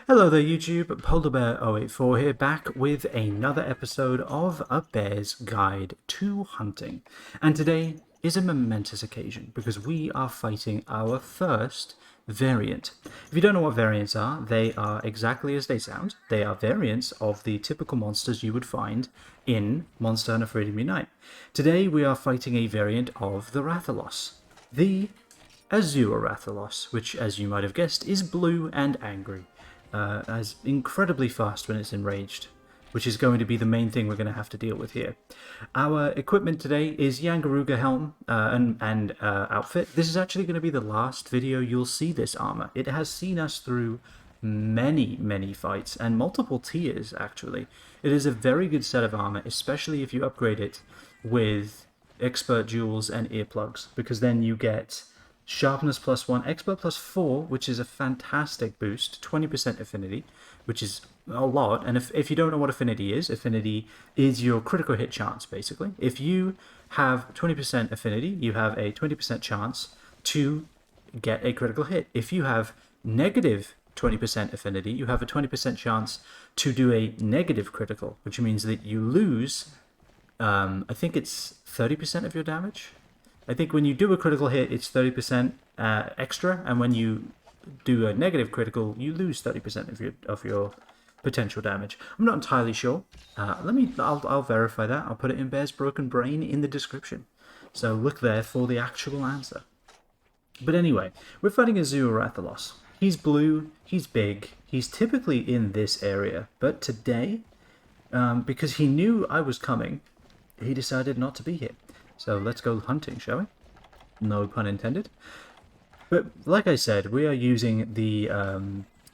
Hello there YouTube, PolarBear084 here, back with another episode of A Bear's Guide to Hunting. And today is a momentous occasion because we are fighting our first variant. If you don't know what variants are, they are exactly as they sound. They are variants of the typical monsters you would find in Monster Hunter Freedom Unite. Today we are fighting a variant of the Rathalos, the Azure Rathalos, which, as you might have guessed, is blue and angry. As incredibly fast when it's enraged, which is going to be the main thing we're going to have to deal with here. Our equipment today is Yian Garuga helm and outfit. This is actually going to be the last video you'll see this armor. It has seen us through many fights and multiple tiers actually. It is a very good set of armor, especially if you upgrade it with expert duels and earplugs, because then you get sharpness +1, expert +4, which is a fantastic boost, 20% affinity, which is a lot. And if you don't know what affinity is your critical hit chance, basically. If you have 20% affinity, you have a 20% chance to get a critical hit. If you have negative 20% affinity, you have a 20% chance to do a negative critical, which means that you lose, I think it's 30% of your damage. I think when you do a critical hit, it's 30% extra, and when you do a negative critical, you lose 30% of your potential damage. I'm not entirely sure. I'll verify that. I'll put it in Bear's Broken Brain in the description. So look there for the actual answer. But anyway, we're fighting Azure Rathalos. He's blue, he's big, he's typically in this area, but today, because he knew I was coming, he decided not to be here. So let's go hunting, shall we? No pun intended. But like I said, we are using the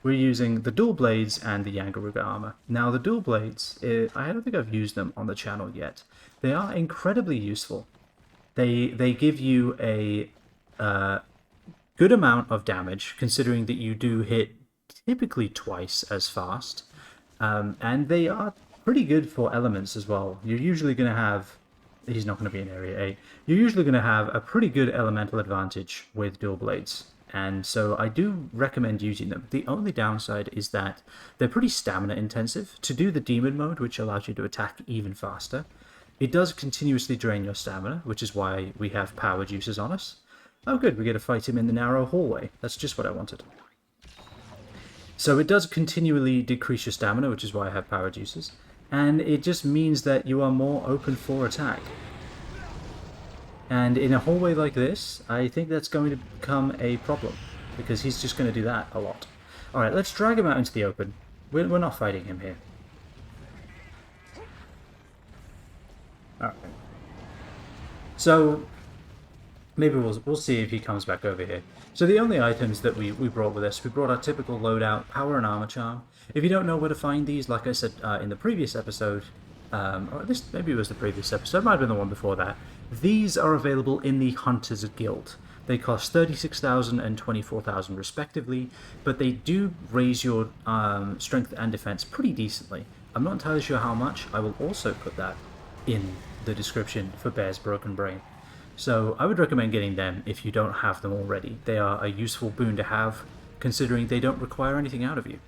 dual blades and the Yian Garuga armor. Now the dual blades, I don't think I've used them on the channel yet. They are incredibly useful. They give you a good amount of damage, considering that you do hit typically twice as fast, and they are pretty good for elements as well. You're usually going to have. He's not going to be in Area A. You're usually going to have a pretty good elemental advantage with dual blades, and so I do recommend using them. The only downside is that they're pretty stamina intensive. To do the demon mode, which allows you to attack even faster, it does continuously drain your stamina, which is why we have power juices on us. Oh good, we get to fight him in the narrow hallway. That's just what I wanted. So it does continually decrease your stamina, which is why I have power juices. And it just means that you are more open for attack. And in a hallway like this, I think that's going to become a problem, because he's just going to do that a lot. Alright, let's drag him out into the open. We're not fighting him here. Alright. So, maybe we'll see if he comes back over here. So the only items that we brought with us, we brought our typical loadout, Power and Armorcharm. If you don't know where to find these, like I said in the previous episode, or this maybe it was the previous episode, it might have been the one before that, these are available in the Hunters Guild. They cost 36,000 and 24,000 respectively, but they do raise your strength and defense pretty decently. I'm not entirely sure how much. I will also put that in the description for Bear's Broken Brain. So I would recommend getting them if you don't have them already. They are a useful boon to have, considering they don't require anything out of you.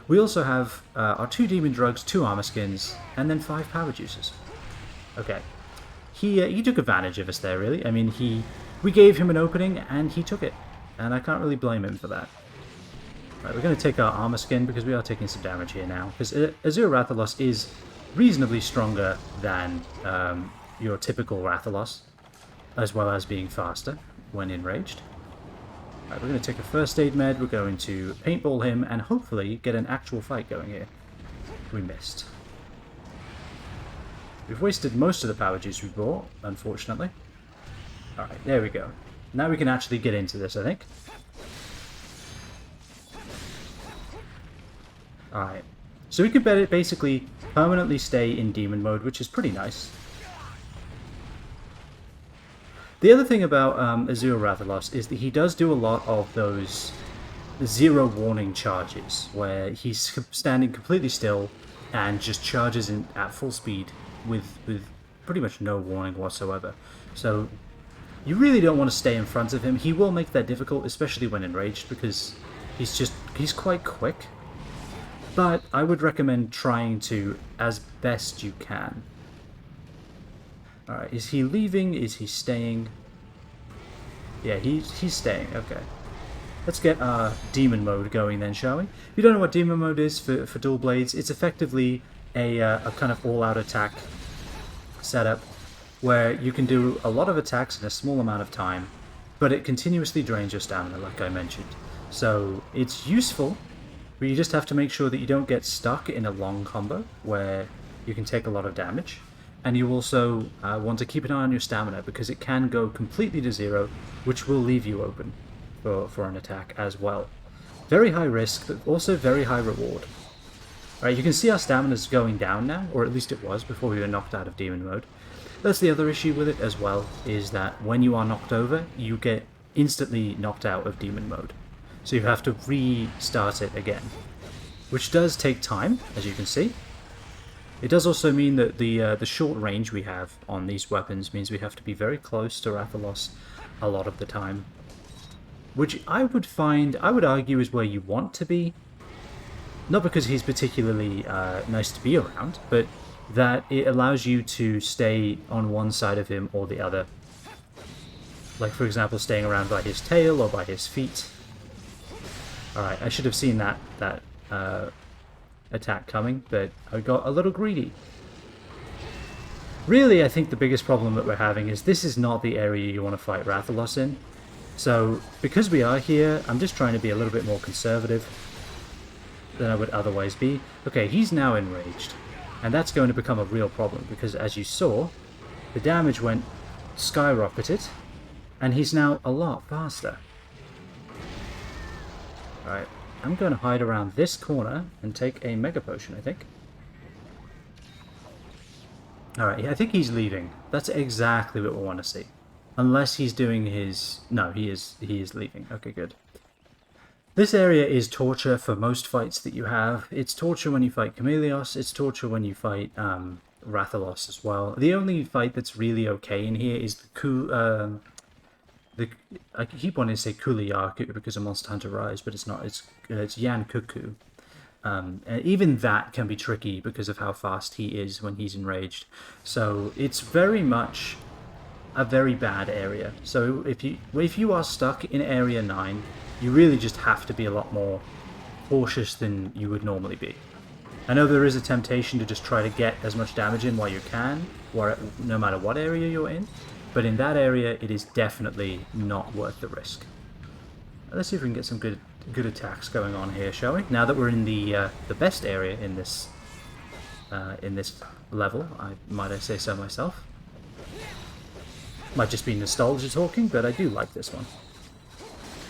We also have our 2 Demondrugs, 2 Armourskins, and then 5 power juices. Okay. He took advantage of us there, really. I mean, we gave him an opening, and he took it. And I can't really blame him for that. Right, we're going to take our Armourskin, because we are taking some damage here now. Because Azure Rathalos is reasonably stronger than your typical Rathalos, as well as being faster when enraged. Right, we're going to take a first aid med, we're going to paintball him, and hopefully get an actual fight going here. We missed. We've wasted most of the power juice we brought, unfortunately. Alright, there we go. Now we can actually get into this, I think. Alright, so we could basically permanently stay in demon mode, which is pretty nice. The other thing about Azure Rathalos is that he does do a lot of those zero warning charges, where he's standing completely still and just charges in at full speed with pretty much no warning whatsoever. So you really don't want to stay in front of him. He will make that difficult, especially when enraged, because he's quite quick. but I would recommend trying to as best you can. Alright, is he leaving? Is he staying? Yeah, he's staying, okay. Let's get our Demon Mode going then, shall we? If you don't know what Demon Mode is for Dual Blades, it's effectively a kind of all-out attack setup where you can do a lot of attacks in a small amount of time, but it continuously drains your stamina, like I mentioned. So it's useful, but you just have to make sure that you don't get stuck in a long combo where you can take a lot of damage. And you also want to keep an eye on your stamina, because it can go completely to zero, which will leave you open for an attack as well. Very high risk, but also very high reward. Alright, you can see our stamina's going down now, or at least it was before we were knocked out of Demon Mode. That's the other issue with it as well, is that when you are knocked over, you get instantly knocked out of Demon Mode. So you have to restart it again, which does take time, as you can see. It does also mean that the short range we have on these weapons means we have to be very close to Rathalos a lot of the time. Which I would argue is where you want to be. Not because he's particularly nice to be around, but that it allows you to stay on one side of him or the other. Like, for example, staying around by his tail or by his feet. Alright, I should have seen that attack coming, but I got a little greedy. Really, I think the biggest problem that we're having is this is not the area you want to fight Rathalos in. So, because we are here, I'm just trying to be a little bit more conservative than I would otherwise be. Okay, he's now enraged. And that's going to become a real problem, because as you saw, the damage went skyrocketed, and he's now a lot faster. Alright, I'm going to hide around this corner and take a Mega Potion, I think. Alright, I think he's leaving. That's exactly what we want to see. Unless he's doing his... No, he is leaving. Okay, good. This area is torture for most fights that you have. It's torture when you fight Chameleos. It's torture when you fight Rathalos as well. The only fight that's really okay in here is I keep wanting to say Kuliyaku because of Monster Hunter Rise, but it's not. It's Yian Cuckoo. And even that can be tricky because of how fast he is when he's enraged. So it's very much a very bad area. So if you are stuck in Area 9, you really just have to be a lot more cautious than you would normally be. I know there is a temptation to just try to get as much damage in while you can, no matter what area you're in, but in that area it is definitely not worth the risk. Let's see if we can get some good attacks going on here, shall we? Now that we're in the best area in this level, might I say so myself. Might just be nostalgia talking, but I do like this one.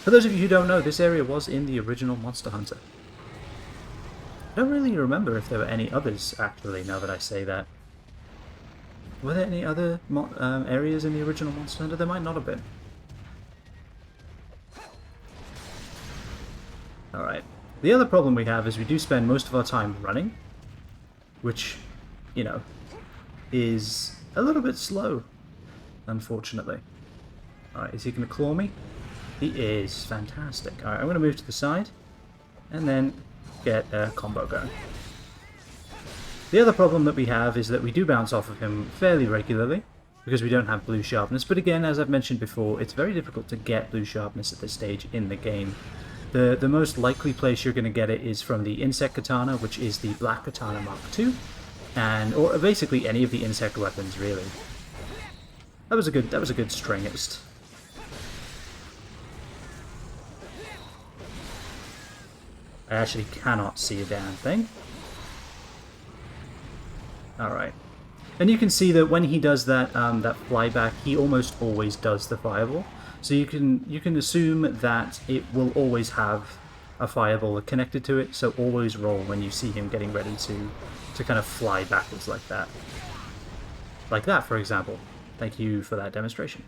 For those of you who don't know, this area was in the original Monster Hunter. I don't really remember if there were any others, actually, now that I say that. Were there any other areas in the original Monster Hunter? There might not have been. Alright. The other problem we have is we do spend most of our time running, which, you know, is a little bit slow, unfortunately. Alright, is he going to claw me? He is. Fantastic. Alright, I'm going to move to the side, and then get a combo going. The other problem that we have is that we do bounce off of him fairly regularly, because we don't have blue sharpness, but again, as I've mentioned before, it's very difficult to get blue sharpness at this stage in the game. The most likely place you're going to get it is from the Insect Katana, which is the Black Katana Mark II, or basically any of the insect weapons, really. That was a good stringist. I actually cannot see a damn thing. Alright. And you can see that when he does that flyback, he almost always does the fireball. So you can assume that it will always have a fireball connected to it, so always roll when you see him getting ready to kind of fly backwards like that. Like that, for example. Thank you for that demonstration.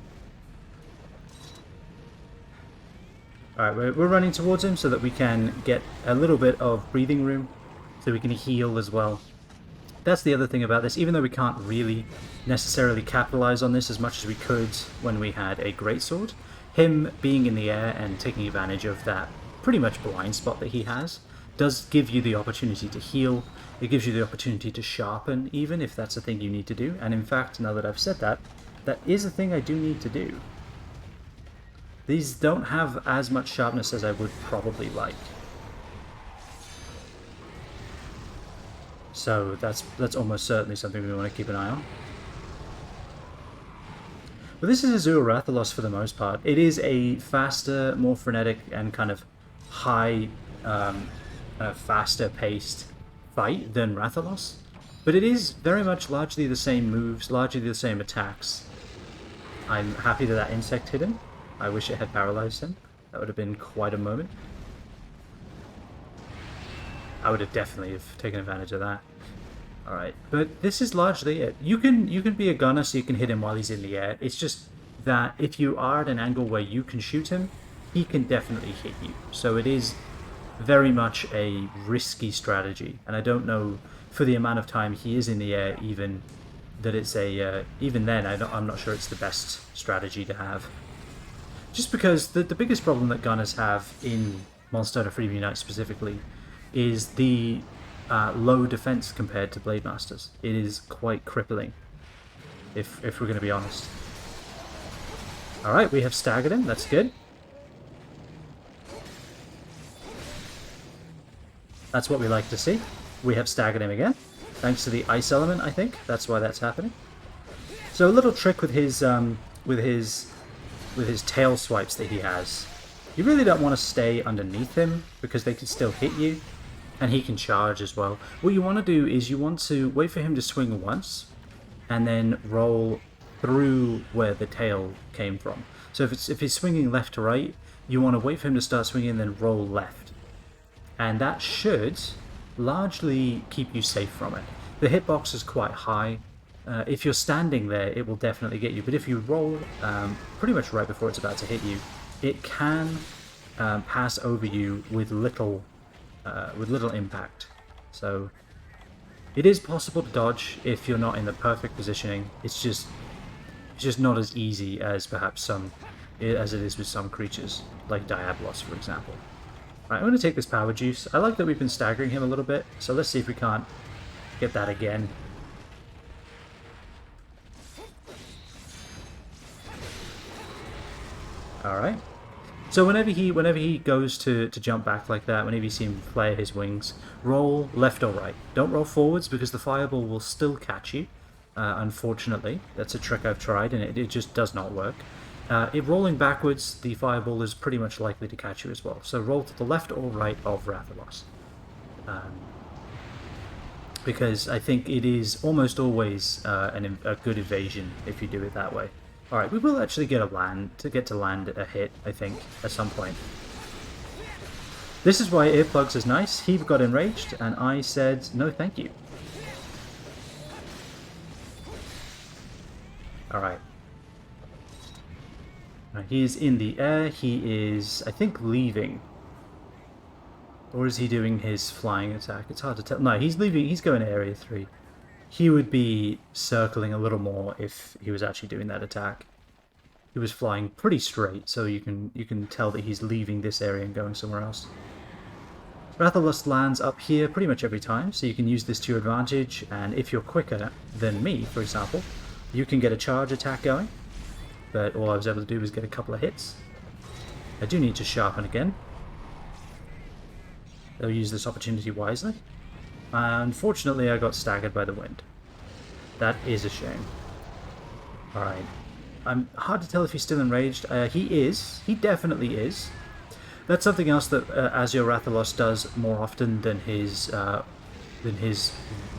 Alright, we're running towards him so that we can get a little bit of breathing room, so we can heal as well. That's the other thing about this, even though we can't really necessarily capitalize on this as much as we could when we had a greatsword, him being in the air and taking advantage of that pretty much blind spot that he has does give you the opportunity to heal. It gives you the opportunity to sharpen, even if that's a thing you need to do. And in fact, now that I've said that, that is a thing I do need to do. These don't have as much sharpness as I would probably like. So that's almost certainly something we want to keep an eye on. But this is Azure Rathalos for the most part. It is a faster, more frenetic, and kind of high, faster-paced fight than Rathalos. But it is very much largely the same moves, largely the same attacks. I'm happy that that insect hit him. I wish it had paralyzed him. That would have been quite a moment. I would have definitely taken advantage of that. Alright, but this is largely it. You can be a gunner so you can hit him while he's in the air. It's just that if you are at an angle where you can shoot him, he can definitely hit you. So it is very much a risky strategy. And I don't know, for the amount of time he is in the air, even that it's a... even then, I'm not sure it's the best strategy to have. Just because the biggest problem that gunners have in Monster Hunter Freedom Unite specifically is the low defense compared to Blade Masters. It is quite crippling, if we're going to be honest. Alright, we have staggered him, that's good. That's what we like to see. We have staggered him again, thanks to the ice element, I think. That's why that's happening. So a little trick with his tail swipes that he has. You really don't want to stay underneath him, because they can still hit you. And he can charge as well. What you want to do is you want to wait for him to swing once, and then roll through where the tail came from. So if he's swinging left to right, you want to wait for him to start swinging and then roll left. And that should largely keep you safe from it. The hitbox is quite high. If you're standing there, it will definitely get you. But if you roll pretty much right before it's about to hit you, it can pass over you with little impact. So it is possible to dodge if you're not in the perfect positioning. It's just not as easy as perhaps as it is with some creatures, like Diablos, for example. Right, I'm going to take this power juice. I like that we've been staggering him a little bit, so let's see if we can't get that again. Alright. So whenever he goes to jump back like that, whenever you see him flare his wings, roll left or right. Don't roll forwards because the fireball will still catch you. Unfortunately, that's a trick I've tried and it just does not work. If rolling backwards, the fireball is pretty much likely to catch you as well. So roll to the left or right of Rathalos. Because I think it is almost always a good evasion if you do it that way. Alright, we will actually get to land a hit, I think, at some point. This is why Earplugs is nice. He got enraged, and I said, no thank you. Alright. He is in the air. He is, I think, leaving. Or is he doing his flying attack? It's hard to tell. No, he's leaving. He's going to Area 3. He would be circling a little more if he was actually doing that attack. He was flying pretty straight, so you can tell that he's leaving this area and going somewhere else. Rathalos lands up here pretty much every time, so you can use this to your advantage, and if you're quicker than me, for example, you can get a charge attack going, but all I was able to do was get a couple of hits. I do need to sharpen again. I'll use this opportunity wisely. Unfortunately, I got staggered by the wind. That is a shame. Alright. Hard to tell if he's still enraged. He is. He definitely is. That's something else that Azure Rathalos does more often than his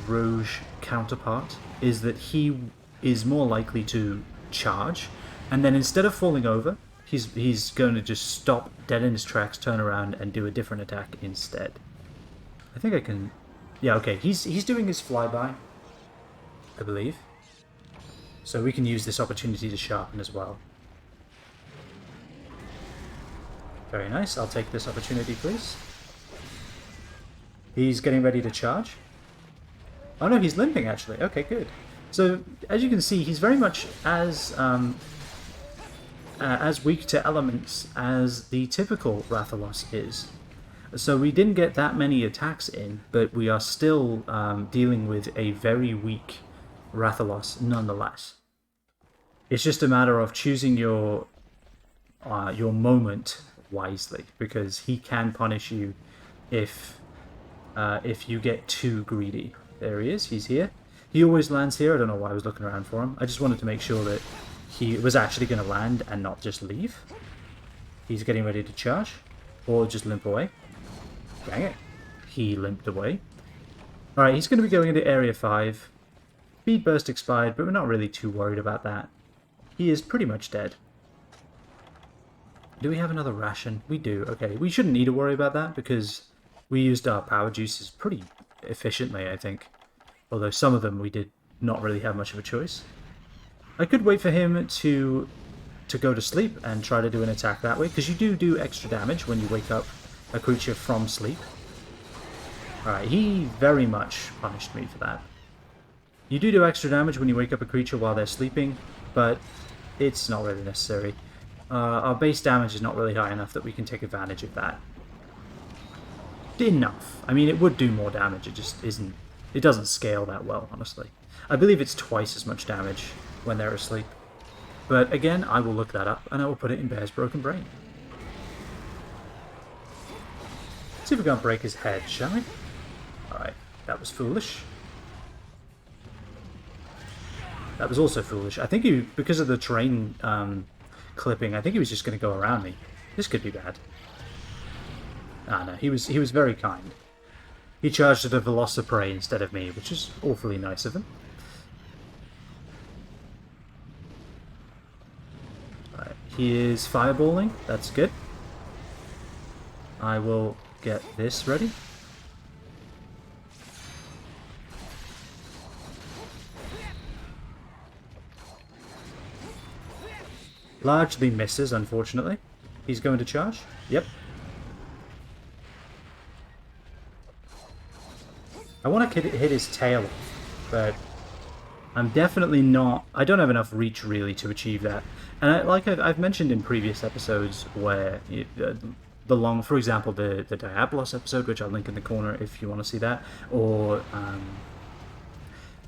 Rouge counterpart, is that he is more likely to charge, and then instead of falling over, he's going to just stop dead in his tracks, turn around, and do a different attack instead. I think I can... Yeah, okay, he's doing his flyby, I believe. So we can use this opportunity to sharpen as well. Very nice, I'll take this opportunity, please. He's getting ready to charge. Oh no, he's limping actually. Okay, good. So, as you can see, he's very much as weak to elements as the typical Rathalos is. So we didn't get that many attacks in, but we are still dealing with a very weak Rathalos nonetheless. It's just a matter of choosing your moment wisely, because he can punish you if you get too greedy. There he is. He's here. He always lands here. I don't know why I was looking around for him. I just wanted to make sure that he was actually going to land and not just leave. He's getting ready to charge, or just limp away. Dang it. He limped away. Alright, he's going to be going into Area 5. Speed burst expired, but we're not really too worried about that. He is pretty much dead. Do we have another ration? We do. Okay, we shouldn't need to worry about that because we used our power juices pretty efficiently, I think. Although some of them we did not really have much of a choice. I could wait for him to go to sleep and try to do an attack that way, because you do extra damage when you wake up a creature from sleep. Alright, he very much punished me for that. You do extra damage when you wake up a creature while they're sleeping, but it's not really necessary. Our base damage is not really high enough that we can take advantage of that. Enough. I mean, it would do more damage, it just isn't... It doesn't scale that well, honestly. I believe it's twice as much damage when they're asleep. But again, I will look that up, and I will put it in Bear's Broken Brain. Let's see if we can't break his head, shall we? Alright, that was foolish. That was also foolish. I think he, because of the terrain clipping, I think he was just going to go around me. This could be bad. Ah, no, he was very kind. He charged at a Velociprey instead of me, which is awfully nice of him. Right, he is fireballing. That's good. I will get this ready. Largely misses, unfortunately. He's going to charge. Yep. I want to hit his tail, but I'm definitely not... I don't have enough reach, really, to achieve that. And like I've mentioned in previous episodes where... for example, the Diabolos episode, which I'll link in the corner if you want to see that, or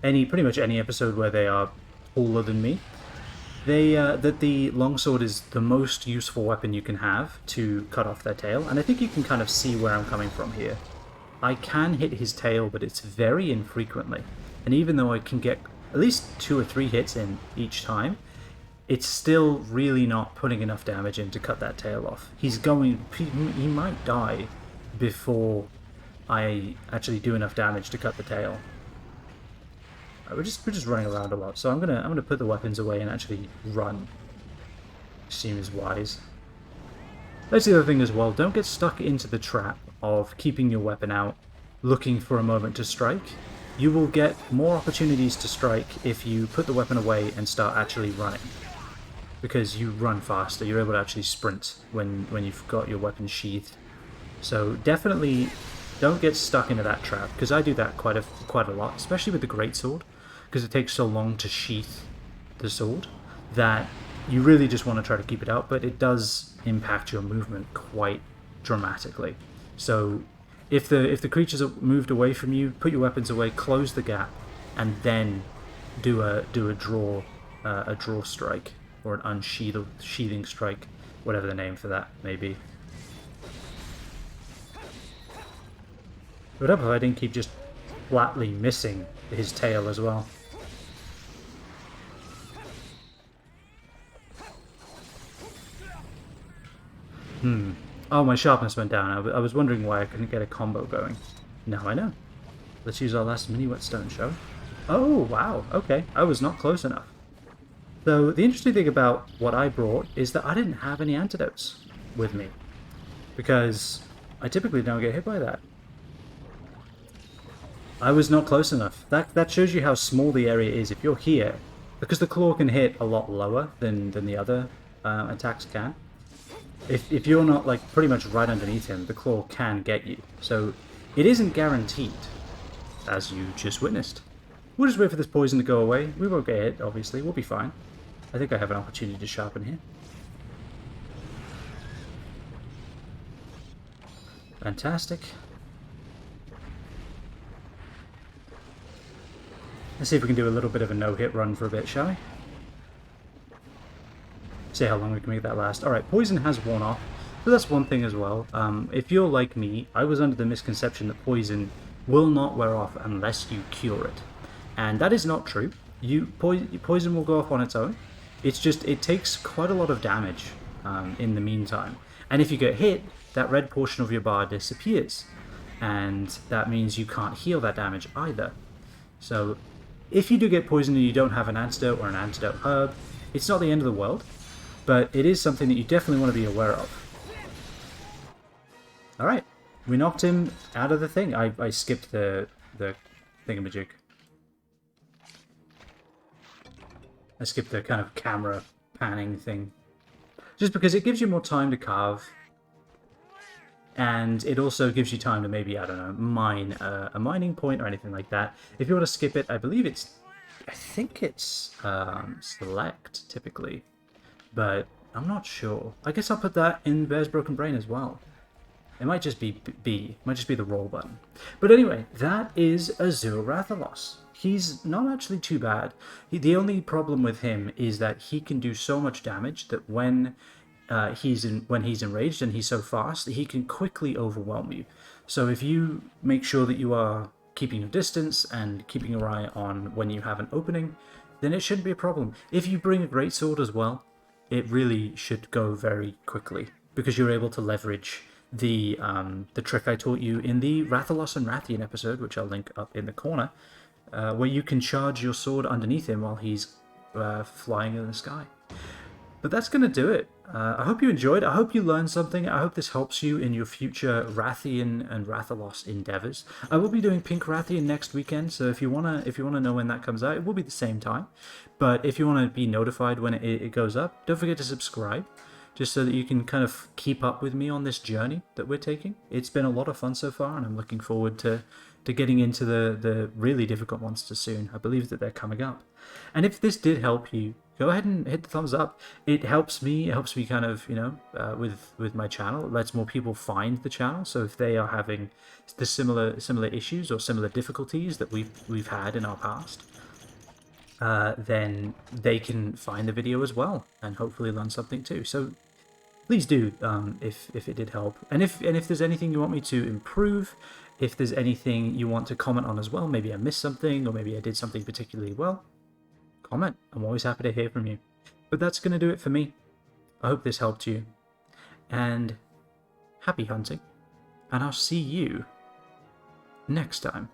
pretty much any episode where they are taller than me. That the longsword is the most useful weapon you can have to cut off their tail, and I think you can kind of see where I'm coming from here. I can hit his tail, but it's very infrequently, and even though I can get at least 2 or 3 hits in each time, it's still really not putting enough damage in to cut that tail off. He might die before I actually do enough damage to cut the tail. We're just running around a lot, so I'm gonna put the weapons away and actually run. Seems wise. That's the other thing as well. Don't get stuck into the trap of keeping your weapon out, looking for a moment to strike. You will get more opportunities to strike if you put the weapon away and start actually running, because you run faster. You're able to actually sprint when you've got your weapon sheathed. So definitely don't get stuck into that trap, because I do that quite a lot, especially with the greatsword, because it takes so long to sheath the sword that you really just want to try to keep it out, but it does impact your movement quite dramatically. So if the creatures are moved away from you, put your weapons away, close the gap, and then do a draw strike, or an unsheathing strike, whatever the name for that may be. What up if I didn't keep just flatly missing his tail as well? Oh, my sharpness went down. I was wondering why I couldn't get a combo going. Now I know. Let's use our last mini Whetstone, shall we? Oh, wow. Okay, I was not close enough. So, the interesting thing about what I brought is that I didn't have any antidotes with me, because I typically don't get hit by that. I was not close enough. That shows you how small the area is. If you're here, because the claw can hit a lot lower than the other attacks can. If you're not like pretty much right underneath him, the claw can get you. So it isn't guaranteed, as you just witnessed. We'll just wait for this poison to go away. We won't get hit, obviously. We'll be fine. I think I have an opportunity to sharpen here. Fantastic. Let's see if we can do a little bit of a no-hit run for a bit, shall we? See how long we can make that last. Alright, poison has worn off, so that's one thing as well. If you're like me, I was under the misconception that poison will not wear off unless you cure it. And that is not true. Poison will go off on its own. It's just, it takes quite a lot of damage in the meantime. And if you get hit, that red portion of your bar disappears. And that means you can't heal that damage either. So, if you do get poisoned and you don't have an antidote or an antidote herb, it's not the end of the world, but it is something that you definitely want to be aware of. Alright, we knocked him out of the thing. I skipped the thingamajig. I skipped the kind of camera panning thing. Just because it gives you more time to carve. And it also gives you time to maybe, I don't know, mine a mining point or anything like that. If you want to skip it, I think it's select, typically. But I'm not sure. I guess I'll put that in Bear's Broken Brain as well. It might just be B. It might just be the roll button. But anyway, that is Azure Rathalos. He's not actually too bad. The only problem with him is that he can do so much damage that when he's enraged and he's so fast, he can quickly overwhelm you. So if you make sure that you are keeping your distance and keeping your eye on when you have an opening, then it shouldn't be a problem. If you bring a greatsword as well, it really should go very quickly because you're able to leverage the trick I taught you in the Rathalos and Rathian episode, which I'll link up in the corner, where you can charge your sword underneath him while he's flying in the sky. But that's going to do it. I hope you enjoyed. I hope you learned something. I hope this helps you in your future Rathian and Rathalos endeavors. I will be doing Pink Rathian next weekend, so if you wanna know when that comes out, it will be the same time. But if you want to be notified when it goes up, don't forget to subscribe, just so that you can kind of keep up with me on this journey that we're taking. It's been a lot of fun so far, and I'm looking forward to getting into the really difficult monsters soon. I believe that they're coming up. And if this did help you, go ahead and hit the thumbs up. It helps me kind of, you know, with my channel. It lets more people find the channel. So if they are having the similar issues or similar difficulties that we've had in our past, then they can find the video as well and hopefully learn something too. So please do, if it did help. And if there's anything you want me to improve, if there's anything you want to comment on as well, maybe I missed something or maybe I did something particularly well, comment. I'm always happy to hear from you. But that's going to do it for me. I hope this helped you. And happy hunting. And I'll see you next time.